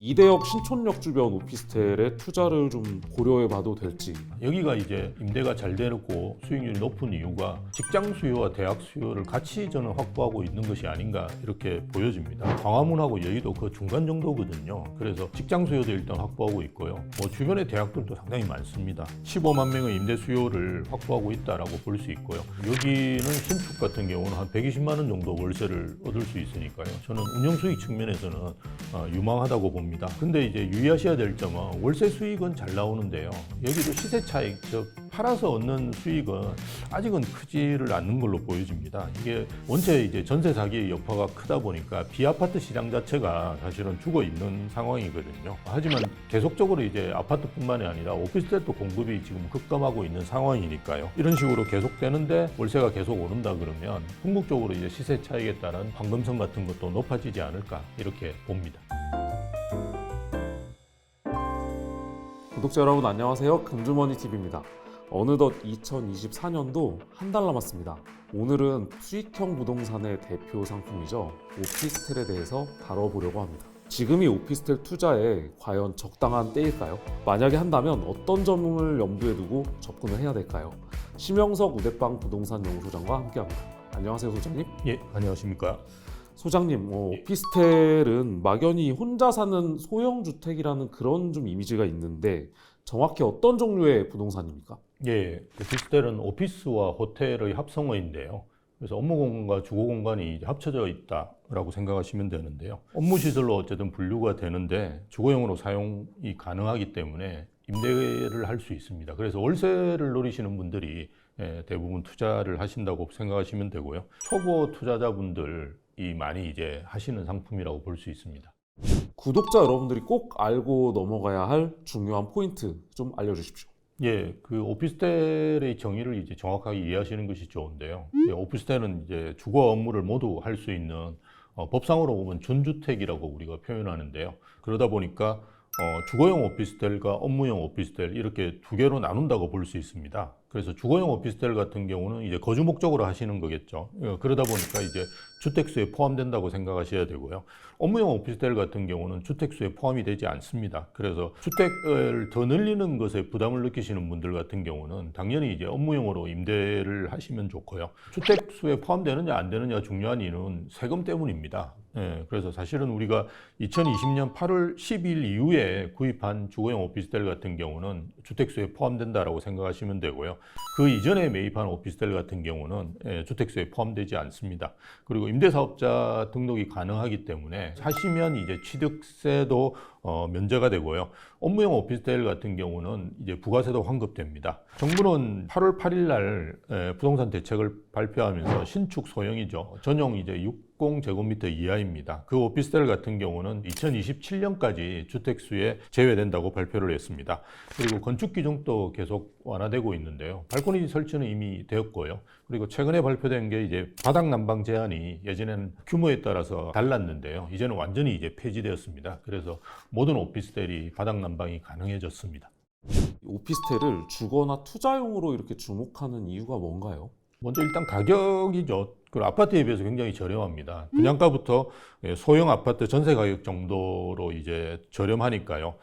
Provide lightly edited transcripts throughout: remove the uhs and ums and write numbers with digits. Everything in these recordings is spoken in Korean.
이대역 신촌역 주변 오피스텔에 투자를 좀 고려해봐도 될지. 여기가 이제 임대가 잘 되고 수익률이 높은 이유가 직장 수요와 대학 수요를 같이 저는 확보하고 있는 것이 아닌가 이렇게 보여집니다. 광화문하고 여의도 그 중간 정도거든요. 그래서 직장 수요도 일단 확보하고 있고요. 주변에 대학들도 상당히 많습니다. 15만 명의 임대 수요를 확보하고 있다라고 볼 수 있고요. 여기는 신축 같은 경우는 한 120만 원 정도 월세를 얻을 수 있으니까요. 저는 운영 수익 측면에서는 유망하다고 봅니다. 근데 이제 유의하셔야 될 점은 월세 수익은 잘 나오는데요. 여기도 시세 차익, 즉 팔아서 얻는 수익은 아직은 크지를 않는 걸로 보여집니다. 이게 원체 이제 전세 사기의 여파가 크다 보니까 비아파트 시장 자체가 사실은 죽어 있는 상황이거든요. 하지만 계속적으로 이제 아파트뿐만이 아니라 오피스텔도 공급이 지금 급감하고 있는 상황이니까요. 이런 식으로 계속되는데 월세가 계속 오른다 그러면 궁극적으로 이제 시세 차익에 따른 황금성 같은 것도 높아지지 않을까 이렇게 봅니다. 구독자 여러분 안녕하세요. 금주머니TV입니다. 어느덧 2024년도 한 달 남았습니다. 오늘은 수익형 부동산의 대표 상품이죠. 오피스텔에 대해서 다뤄보려고 합니다. 지금이 오피스텔 투자에 과연 적당한 때일까요? 만약에 한다면 어떤 점을 염두에 두고 접근을 해야 될까요? 심영석 우대빵 부동산 연구소장과 함께합니다. 안녕하세요, 소장님. 예, 안녕하십니까. 소장님, 오피스텔은 막연히 혼자 사는 소형 주택이라는 그런 좀 이미지가 있는데 정확히 어떤 종류의 부동산입니까? 예, 오피스텔은 오피스와 호텔의 합성어인데요. 그래서 업무 공간과 주거 공간이 이제 합쳐져 있다라고 생각하시면 되는데요. 업무 시설로 어쨌든 분류가 되는데 주거용으로 사용이 가능하기 때문에 임대를 할 수 있습니다. 그래서 월세를 노리시는 분들이 대부분 투자를 하신다고 생각하시면 되고요. 초보 투자자분들이 많이 이제 하시는 상품이라고 볼 수 있습니다. 구독자 여러분들이 꼭 알고 넘어가야 할 중요한 포인트 좀 알려주십시오. 예, 그 오피스텔의 정의를 이제 정확하게 이해하시는 것이 좋은데요. 오피스텔은 이제 주거 업무를 모두 할 수 있는 법상으로 보면 준주택이라고 우리가 표현하는데요. 그러다 보니까 주거용 오피스텔과 업무용 오피스텔 이렇게 두 개로 나눈다고 볼 수 있습니다. 그래서 주거용 오피스텔 같은 경우는 이제 거주 목적으로 하시는 거겠죠. 그러다 보니까 이제 주택수에 포함된다고 생각하셔야 되고요. 업무용 오피스텔 같은 경우는 주택수에 포함이 되지 않습니다. 그래서 주택을 더 늘리는 것에 부담을 느끼시는 분들 같은 경우는 당연히 이제 업무용으로 임대를 하시면 좋고요. 주택수에 포함되느냐 안 되느냐 중요한 이유는 세금 때문입니다. 그래서 사실은 우리가 2020년 8월 10일 이후에 구입한 주거용 오피스텔 같은 경우는 주택수에 포함된다라고 생각하시면 되고요. 그 이전에 매입한 오피스텔 같은 경우는 주택수에 포함되지 않습니다. 그리고 임대사업자 등록이 가능하기 때문에 사시면 이제 취득세도 면제가 되고요. 업무용 오피스텔 같은 경우는 이제 부가세도 환급됩니다. 정부는 8월 8일 날 부동산 대책을 발표하면서 신축 소형이죠. 전용 이제 60제곱미터 이하입니다. 그 오피스텔 같은 경우는 2027년까지 주택수에 제외된다고 발표를 했습니다. 그리고 건축 기준도 계속 완화되고 있는데요. 발코니 설치는 이미 되었고요. 그리고 최근에 발표된 게 이제 바닥 난방 제한이 예전에는 규모에 따라서 달랐는데요. 이제는 완전히 이제 폐지되었습니다. 그래서 모든 오피스텔이 바닥 난방이 가능해졌습니다. 오피스텔을 주거나 투자용으로 이렇게 주목하는 이유가 뭔가요? 먼저 일단 가격이죠. 그 아파트에 비해서 굉장히 저렴합니다. 분양가부터 소형 아파트 전세 가격 정도로 이제 저렴하니까요.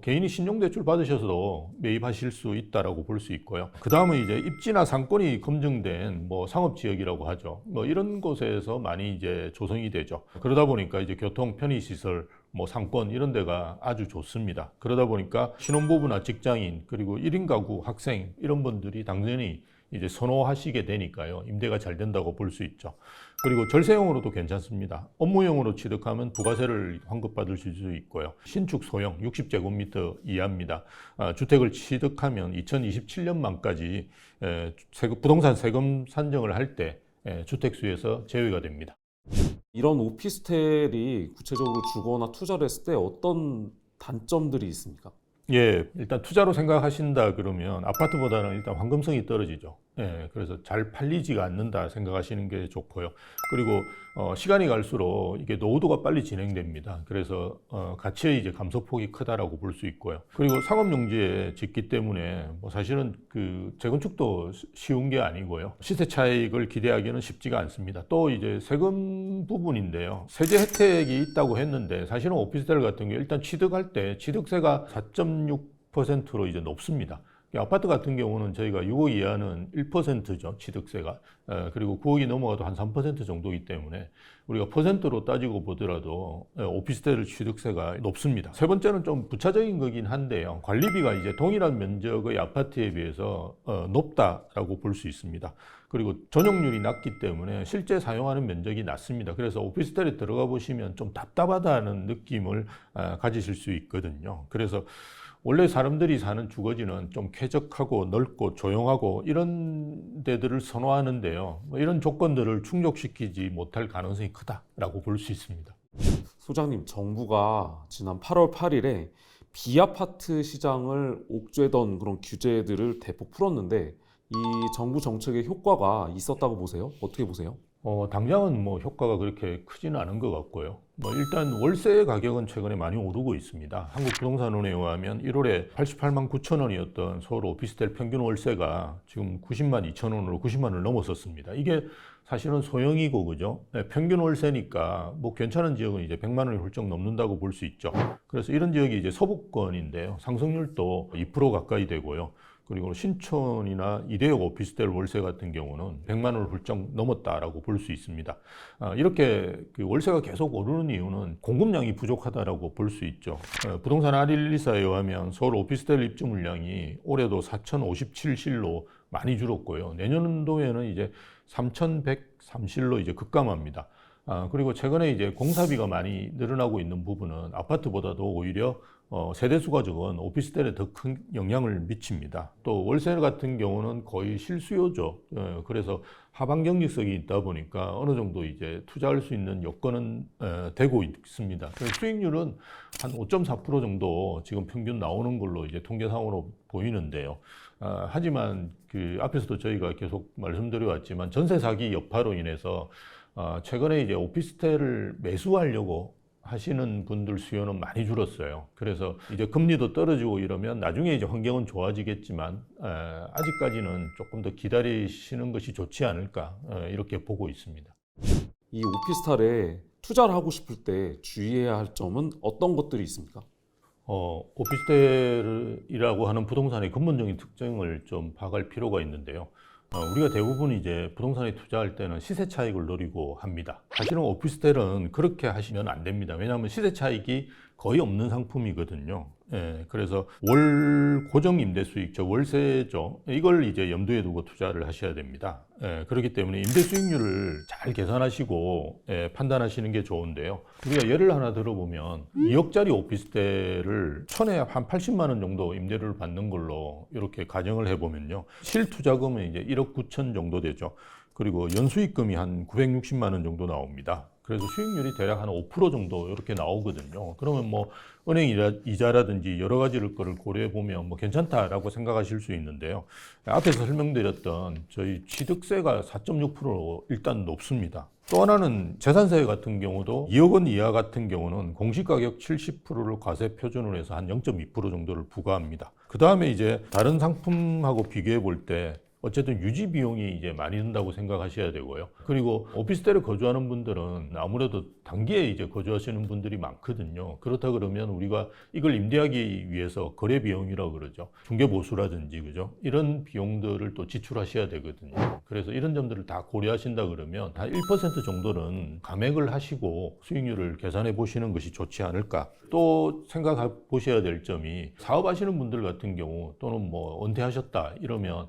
개인이 신용대출 받으셔서도 매입하실 수 있다라고 볼 수 있고요. 그 다음은 이제 입지나 상권이 검증된 상업지역이라고 하죠. 이런 곳에서 많이 이제 조성이 되죠. 그러다 보니까 이제 교통, 편의시설, 상권 이런 데가 아주 좋습니다. 그러다 보니까 신혼부부나 직장인 그리고 1인 가구, 학생 이런 분들이 당연히 이제 선호하시게 되니까요. 임대가 잘 된다고 볼 수 있죠. 그리고 절세용으로도 괜찮습니다. 업무용으로 취득하면 부가세를 환급받을 수 있고요. 신축 소형 60제곱미터 이하입니다. 주택을 취득하면 2027년만까지 부동산 세금 산정을 할 때 주택수에서 제외가 됩니다. 이런 오피스텔이 구체적으로 주거나 투자를 했을 때 어떤 단점들이 있습니까? 예, 일단 투자로 생각하신다 그러면 아파트보다는 일단 황금성이 떨어지죠. 그래서 잘 팔리지가 않는다 생각하시는 게 좋고요. 그리고 시간이 갈수록 이게 노후도가 빨리 진행됩니다. 그래서 가치의 이제 감소폭이 크다라고 볼 수 있고요. 그리고 상업용지에 짓기 때문에 뭐 사실은 그 재건축도 쉬운 게 아니고요. 시세 차익을 기대하기는 쉽지가 않습니다. 또 이제 세금 부분인데요. 세제 혜택이 있다고 했는데 사실은 오피스텔 같은 경우 일단 취득할 때 취득세가 4.6%로 이제 높습니다. 아파트 같은 경우는 저희가 6억 이하는 1%죠, 취득세가. 그리고 9억이 넘어가도 한 3% 정도이기 때문에 우리가 퍼센트로 따지고 보더라도 오피스텔 취득세가 높습니다. 세 번째는 좀 부차적인 거긴 한데요. 관리비가 이제 동일한 면적의 아파트에 비해서 높다라고 볼 수 있습니다. 그리고 전용률이 낮기 때문에 실제 사용하는 면적이 낮습니다. 그래서 오피스텔에 들어가 보시면 좀 답답하다는 느낌을 가지실 수 있거든요. 그래서 원래 사람들이 사는 주거지는 좀 쾌적하고 넓고 조용하고 이런 데들을 선호하는데요. 이런 조건들을 충족시키지 못할 가능성이 크다라고 볼 수 있습니다. 소장님, 정부가 지난 8월 8일에 비아파트 시장을 옥죄던 그런 규제들을 대폭 풀었는데 이 정부 정책의 효과가 있었다고 보세요? 어떻게 보세요? 당장은 뭐 효과가 그렇게 크지는 않은 것 같고요. 일단 월세 가격은 최근에 많이 오르고 있습니다. 한국부동산원에 의하면 1월에 88만 9천 원이었던 서울 오피스텔 평균 월세가 지금 90만 2천 원으로 90만 원을 넘어섰습니다. 이게 사실은 소형이고, 그죠? 평균 월세니까 뭐 괜찮은 지역은 이제 100만 원이 훌쩍 넘는다고 볼 수 있죠. 그래서 이런 지역이 이제 서부권인데요. 상승률도 2% 가까이 되고요. 그리고 신촌이나 이대역 오피스텔 월세 같은 경우는 100만 원을 훌쩍 넘었다라고 볼 수 있습니다. 이렇게 그 월세가 계속 오르는 이유는 공급량이 부족하다라고 볼 수 있죠. 부동산 한114에 의하면 서울 오피스텔 입주 물량이 올해도 4,057실로 많이 줄었고요. 내년도에는 이제 3,103실로 이제 급감합니다. 그리고 최근에 이제 공사비가 많이 늘어나고 있는 부분은 아파트보다도 오히려 세대수가 적은 오피스텔에 더 큰 영향을 미칩니다. 또 월세 같은 경우는 거의 실수요죠. 그래서 하방 경직성이 있다 보니까 어느 정도 이제 투자할 수 있는 여건은 되고 있습니다. 수익률은 한 5.4% 정도 지금 평균 나오는 걸로 이제 통계상으로 보이는데요. 하지만 그 앞에서도 저희가 계속 말씀드려왔지만 전세 사기 여파로 인해서 최근에 이제 오피스텔을 매수하려고 하시는 분들 수요는 많이 줄었어요. 그래서 이제 금리도 떨어지고 이러면 나중에 이제 환경은 좋아지겠지만 아직까지는 조금 더 기다리시는 것이 좋지 않을까 이렇게 보고 있습니다. 이 오피스텔에 투자를 하고 싶을 때 주의해야 할 점은 어떤 것들이 있습니까? 오피스텔이라고 하는 부동산의 근본적인 특징을 좀 파악할 필요가 있는데요. 우리가 대부분 이제 부동산에 투자할 때는 시세 차익을 노리고 합니다. 사실은 오피스텔은 그렇게 하시면 안 됩니다. 왜냐하면 시세 차익이 거의 없는 상품이거든요. 그래서 월 고정 임대 수익, 저 월세죠. 이걸 이제 염두에 두고 투자를 하셔야 됩니다. 그렇기 때문에 임대 수익률을 잘 계산하시고 판단하시는 게 좋은데요. 우리가 예를 하나 들어보면 2억짜리 오피스텔을 천에 한 80만 원 정도 임대료를 받는 걸로 이렇게 가정을 해보면요. 실투자금은 이제 1억 9천 정도 되죠. 그리고 연수익금이 한 960만 원 정도 나옵니다. 그래서 수익률이 대략 한 5% 정도 이렇게 나오거든요. 그러면 뭐 은행 이자라든지 여러 가지를 거를 고려해 보면 뭐 괜찮다라고 생각하실 수 있는데요. 앞에서 설명드렸던 저희 취득세가 4.6% 일단 높습니다. 또 하나는 재산세 같은 경우도 2억 원 이하 같은 경우는 공시가격 70%를 과세 표준으로 해서 한 0.2% 정도를 부과합니다. 그 다음에 이제 다른 상품하고 비교해 볼 때 어쨌든 유지 비용이 이제 많이 든다고 생각하셔야 되고요. 그리고 오피스텔에 거주하는 분들은 아무래도 단기에 이제 거주하시는 분들이 많거든요. 그렇다 그러면 우리가 이걸 임대하기 위해서 거래 비용이라고 그러죠. 중개보수라든지, 그죠? 이런 비용들을 또 지출하셔야 되거든요. 그래서 이런 점들을 다 고려하신다 그러면 한 1% 정도는 감액을 하시고 수익률을 계산해 보시는 것이 좋지 않을까. 또 생각해 보셔야 될 점이 사업하시는 분들 같은 경우 또는 뭐 은퇴하셨다 이러면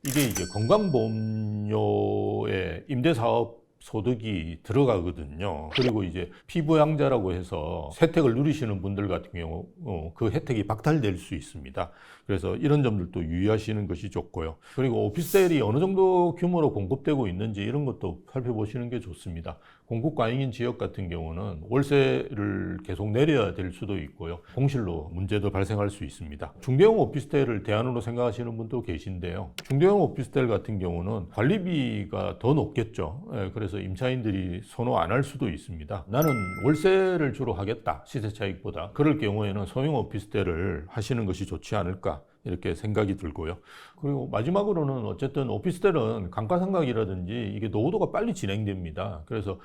이게 이제 건강보험료에 임대사업 소득이 들어가거든요. 그리고 이제 피부양자라고 해서 혜택을 누리시는 분들 같은 경우 그 혜택이 박탈될 수 있습니다. 그래서 이런 점들도 유의하시는 것이 좋고요. 그리고 오피스텔이 어느 정도 규모로 공급되고 있는지 이런 것도 살펴보시는 게 좋습니다. 공급 과잉인 지역 같은 경우는 월세를 계속 내려야 될 수도 있고요. 공실로 문제도 발생할 수 있습니다. 중대형 오피스텔을 대안으로 생각하시는 분도 계신데요. 중대형 오피스텔 같은 경우는 관리비가 더 높겠죠. 그래서 임차인들이 선호 안 할 수도 있습니다. 나는 월세를 주로 하겠다, 시세 차익보다. 그럴 경우에는 소형 오피스텔을 하시는 것이 좋지 않을까, 이렇게 생각이 들고요. 그리고 마지막으로는 어쨌든 오피스텔은 감가상각이라든지 이게 노후도가 빨리 진행됩니다. 그래서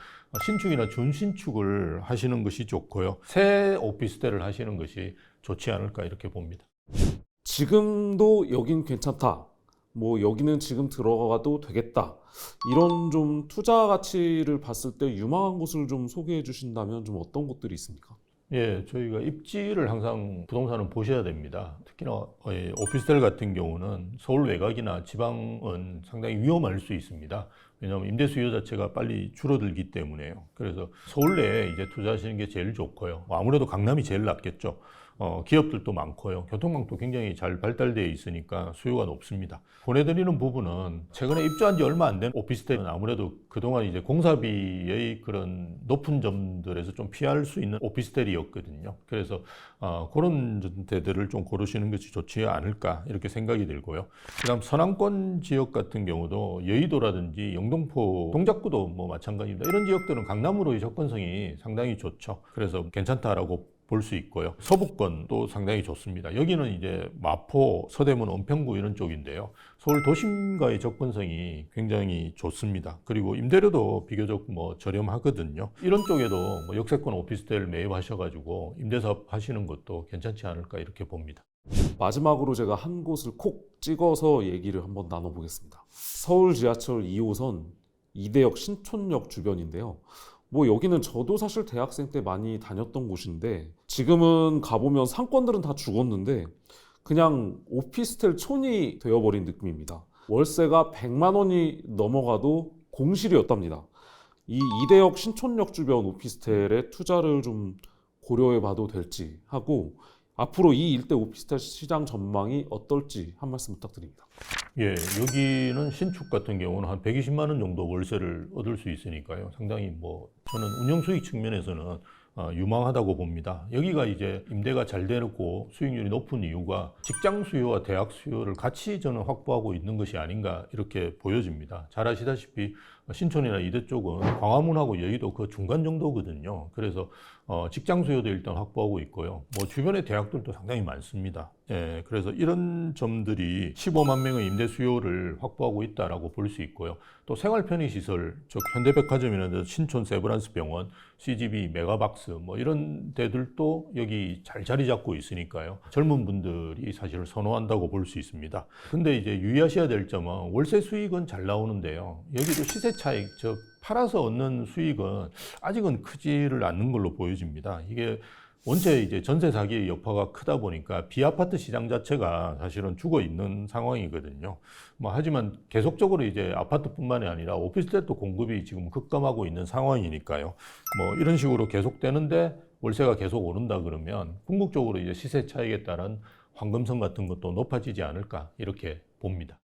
신축이나 준신축을 하시는 것이 좋고요. 새 오피스텔을 하시는 것이 좋지 않을까, 이렇게 봅니다. 지금도 여긴 괜찮다. 뭐 여기는 지금 들어가도 되겠다. 이런 좀 투자 가치를 봤을 때 유망한 곳을 좀 소개해 주신다면 좀 어떤 곳들이 있습니까? 예, 저희가 입지를 항상 부동산은 보셔야 됩니다. 특히나 오피스텔 같은 경우는 서울 외곽이나 지방은 상당히 위험할 수 있습니다. 왜냐하면 임대 수요 자체가 빨리 줄어들기 때문에요. 그래서 서울 내에 이제 투자하시는 게 제일 좋고요. 아무래도 강남이 제일 낫겠죠. 기업들도 많고요. 교통망도 굉장히 잘 발달되어 있으니까 수요가 높습니다. 보내드리는 부분은 최근에 입주한 지 얼마 안 된 오피스텔은 아무래도 그동안 이제 공사비의 그런 높은 점들에서 좀 피할 수 있는 오피스텔이었거든요. 그래서 그런 데들을 좀 고르시는 것이 좋지 않을까, 이렇게 생각이 들고요. 그다음 서남권 지역 같은 경우도 여의도라든지 영등포, 동작구도 뭐 마찬가지입니다. 이런 지역들은 강남으로의 접근성이 상당히 좋죠. 그래서 괜찮다라고 볼 수 있고요. 서북권도 상당히 좋습니다. 여기는 이제 마포, 서대문, 은평구 이런 쪽인데요. 서울 도심과의 접근성이 굉장히 좋습니다. 그리고 임대료도 비교적 뭐 저렴하거든요. 이런 쪽에도 뭐 역세권 오피스텔 매입하셔가지고 임대사업 하시는 것도 괜찮지 않을까, 이렇게 봅니다. 마지막으로 제가 한 곳을 콕 찍어서 얘기를 한번 나눠보겠습니다. 서울 지하철 2호선 이대역 신촌역 주변인데요. 뭐 여기는 저도 사실 대학생 때 많이 다녔던 곳인데 지금은 가보면 상권들은 다 죽었는데 그냥 오피스텔 촌이 되어버린 느낌입니다. 월세가 100만 원이 넘어가도 공실이었답니다. 이 이대역 신촌역 주변 오피스텔에 투자를 좀 고려해봐도 될지 하고 앞으로 이 일대 오피스텔 시장 전망이 어떨지 한 말씀 부탁드립니다. 예, 여기는 신축 같은 경우는 한 120만 원 정도 월세를 얻을 수 있으니까요. 상당히 뭐 저는 운영 수익 측면에서는 유망하다고 봅니다. 여기가 이제 임대가 잘 되고 수익률이 높은 이유가 직장 수요와 대학 수요를 같이 저는 확보하고 있는 것이 아닌가, 이렇게 보여집니다. 잘 아시다시피 신촌이나 이대 쪽은 광화문하고 여의도 그 중간 정도거든요. 그래서 직장 수요도 일단 확보하고 있고요. 뭐 주변에 대학들도 상당히 많습니다. 예, 그래서 이런 점들이 15만 명의 임대 수요를 확보하고 있다라고 볼 수 있고요. 또 생활 편의 시설, 즉 현대백화점이나 신촌 세브란스 병원, CGV, 메가박스 뭐 이런 데들도 여기 잘 자리 잡고 있으니까요. 젊은 분들이 사실 선호한다고 볼 수 있습니다. 근데 이제 유의하셔야 될 점은 월세 수익은 잘 나오는데요. 여기도 시세 차익, 즉 팔아서 얻는 수익은 아직은 크지를 않는 걸로 보여집니다. 이게 원체 이제 전세 사기의 여파가 크다 보니까 비아파트 시장 자체가 사실은 죽어 있는 상황이거든요. 뭐 하지만 계속적으로 이제 아파트뿐만이 아니라 오피스텔도 공급이 지금 급감하고 있는 상황이니까요. 뭐 이런 식으로 계속되는데 월세가 계속 오른다 그러면 궁극적으로 이제 시세 차익에 따른 황금성 같은 것도 높아지지 않을까, 이렇게 봅니다.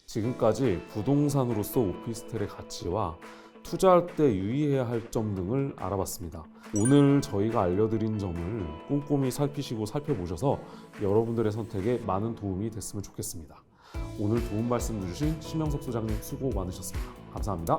지금까지 부동산으로서 오피스텔의 가치와 투자할 때 유의해야 할 점 등을 알아봤습니다. 오늘 저희가 알려드린 점을 꼼꼼히 살피시고 살펴보셔서 여러분들의 선택에 많은 도움이 됐으면 좋겠습니다. 오늘 도움 말씀 주신 심영석 소장님 수고 많으셨습니다. 감사합니다.